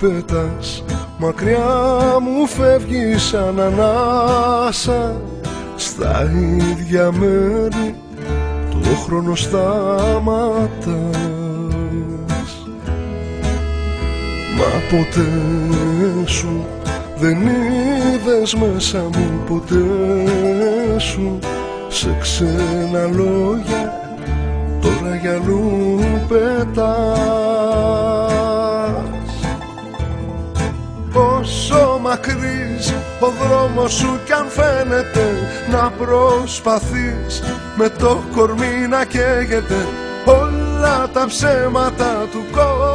πέτας, μακριά μου φεύγεις σαν ανάσα. Στα ίδια μέρη το χρόνο σταματάς. Μα ποτέ σου δεν είδες μέσα μου, ποτέ σου σε ξένα λόγια τώρα για αλλού πετάς. Όσο μακρύς ο δρόμος σου κι αν φαίνεται, να προσπαθείς με το κορμί να καίγεται όλα τα ψέματα του κόσμου.